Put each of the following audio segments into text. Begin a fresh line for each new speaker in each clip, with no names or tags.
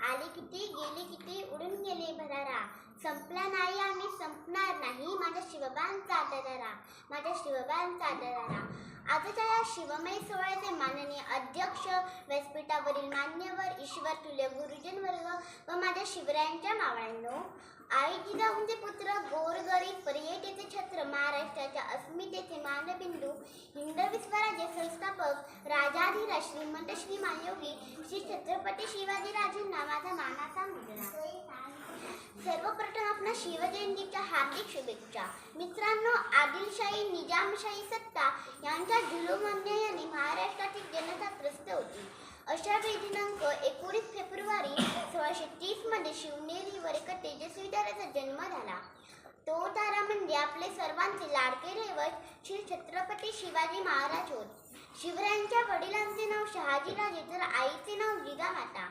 आली किती गेली किती उडून गेले भरारा, संपला नाही आणि संपणार नाही माझ्या शिवबांचा दरारा, माझ्या शिवबांचा दरारा. आजच्या या शिवमय सोहळ्याचे माननीय अध्यक्ष, व्यासपीठावरील मान्यवर, ईश्वर तुल्य गुरुजन वर्ग व माझ्या शिवरायांच्या मावळ्यांनो, आई जिजाऊंचे पुत्र, गोरगरीब पर्यटेचे छत्र, महाराष्ट्राच्या अस्मितेचे मानबिंदू, हिंदवी स्वराज्य संस्थापक, राजाधिराज श्रीमंत श्री मानयोगी श्री छत्रपती शिवाजीराजेंना माझा मानाचा मुजरा. सर्वप्रथम आपल्या शिवजयंतीच्या हार्दिक शुभेच्छा. मित्रांनो, आदिलशाही निजामशाही सत्ता यांच्या जुलूम अन्यायाने महाराष्ट्राची जनता त्रस्त होती. अशा वेळी दिनांक 19 फेब्रुवारी 1630 मध्ये शिवनेरीवर एका तेजस्वी ताऱ्याचा जन्म झाला. तो तारा म्हणजे आपले सर्वांचे लाडके रहिवत श्री छत्रपती शिवाजी महाराज होत. शिवरायांच्या वडिलांचे नाव शहाजीराजे तर आईचे नाव जिजामाता.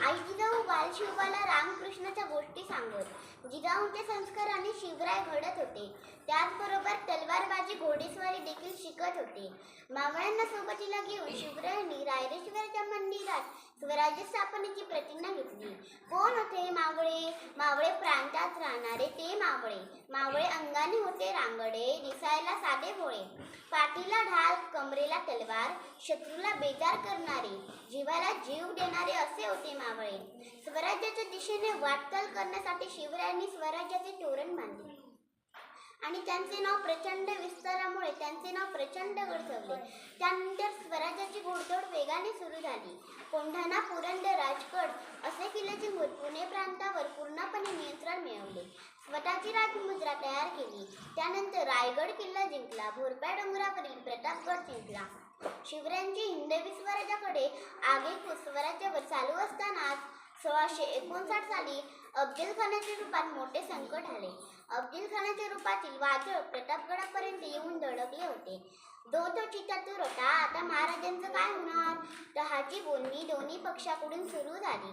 आई जिजाऊ बालशिवबाला रामकृष्णाच्या गोष्टी सांगत. जिजाऊंचे संस्काराने शिवराय घडत होते. त्याचबरोबर तलवारबाजी, घोडेस्वारी देखील शिकत होते. मावळ्यांना सोबतीला घेऊन शिवरायांनी रायरेश्वराच्या मंदिरात स्वराज्य स्थापनेची प्रतिज्ञा घेतली. कोण होते मावळे? मावळे प्रांतात राहणारे ते मावळे. मावळे अंगाने होते रांगडे, दिसायला साधे भोळे, पाठीला ढाल, कमरेला तलवार, शत्रूला बेजार करणारे, जीवाला जीव देणारे असे होते मावळे. स्वराज्याच्या दिशेने वाटचाल करण्यासाठी शिवरायांनी स्वराज्याचे तोरण बांधले आणि त्यांचे नाव प्रचंड विस्तारामुळे त्यांचे नाव प्रचंड गडचवले. त्यानंतर स्वराज्याची घोडदौड वेगाने सुरू झाली. कोंढाणा, पुरंदर, राजगड असे किल्ले जिंकून पुणे प्रांतावर पूर्णपणे नियंत्रण मिळवले. स्वतःची राजमुद्रा तयार केली. त्यानंतर रायगड किल्ला जिंकला. भोरप्या डोंगरावरील प्रतापगड जिंकला. शिवरायांची हिंदवी स्वराज्याकडे आगेकूच स्वराज्यावर चालू असतानाच 1659 साली अफजलखानाच्या रूपात मोठे संकट आले. अफजलखानाच्या रूपातील वादळ प्रतापगडापर्यंत येऊन धडकले होते. तो चित्तातूर होता. आता महाराजांचं काय होणार? तहाची बोलणी दोन्ही पक्षाकडून सुरू झाली.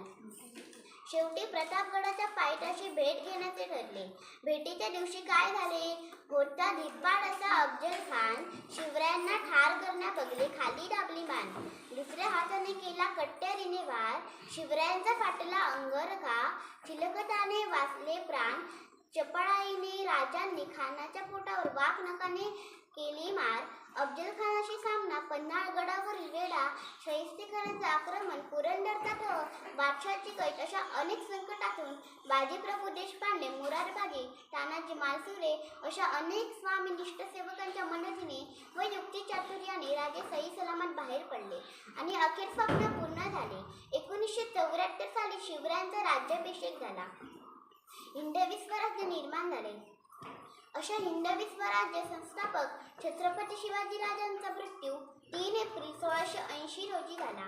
शेवटी प्रतापगडाच्या पायथ्याशी भेट घेण्याचे ठरले. भेटीच्या दिवशी काय झाले? होता धिप्पाड असा अफजल खान शिवरायांना ठार करण्याबगले खाली दाबली मान. दुसऱ्या हाताने केला कट्यारीने वार. शिवरायांचा फाटला अंगरखा, चिलखताने वाचले प्राण. चपळाईने राजांनी खानाच्या पोटावर वाघ नखाने केली मार. अफजलखानाशी सामना, पन्हाळगडावरील वेढा, शाहिस्तेखानाचे आक्रमण, पुरंदरचा तह, बादशाहची कैद अशा अनेक संकटातून बाजीप्रभू देशपांडे, मोरारबाजी, तानाजी मालसुरे अशा अनेक स्वामीनिष्ठ सेवकांच्या मदतीने व युक्तिचातुर्याने राजे सही सलामत बाहेर पडले आणि अखेर स्वप्न पूर्ण झाले. 1974 साली शिवरायांचा राज्याभिषेक झाला. हिंदवी स्वराज्य निर्माण झाले. अशा हिंदवी स्वराज्य संस्थापक छत्रपती शिवाजीराजांचा मृत्यू 3 एप्रिल 1680 रोजी झाला.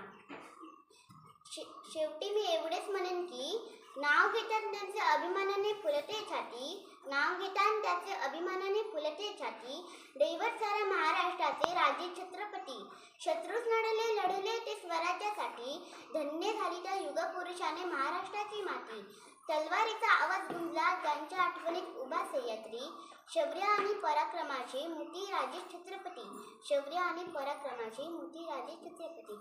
शेवटी मी एवढेच म्हणेन की नाव घेताना त्यांचे अभिमानाने फुलते छाती, नाव घेताना त्याचे अभिमानाने फुलते छाती. दैवत साऱ्या महाराष्ट्राचे राजे छत्रपती, शत्रूस लढले ते स्वराज्यासाठी. धन्य झाली त्या युगपुरुषाने महाराष्ट्राची माती. तलवारीचा आवाज गुंजला त्यांच्या आठवणीत उभा सह्याद्री. शौर्य आणि पराक्रमाचे मोती राजे छत्रपती, शौर्य आणि पराक्रमाचे मोती राजे छत्रपती.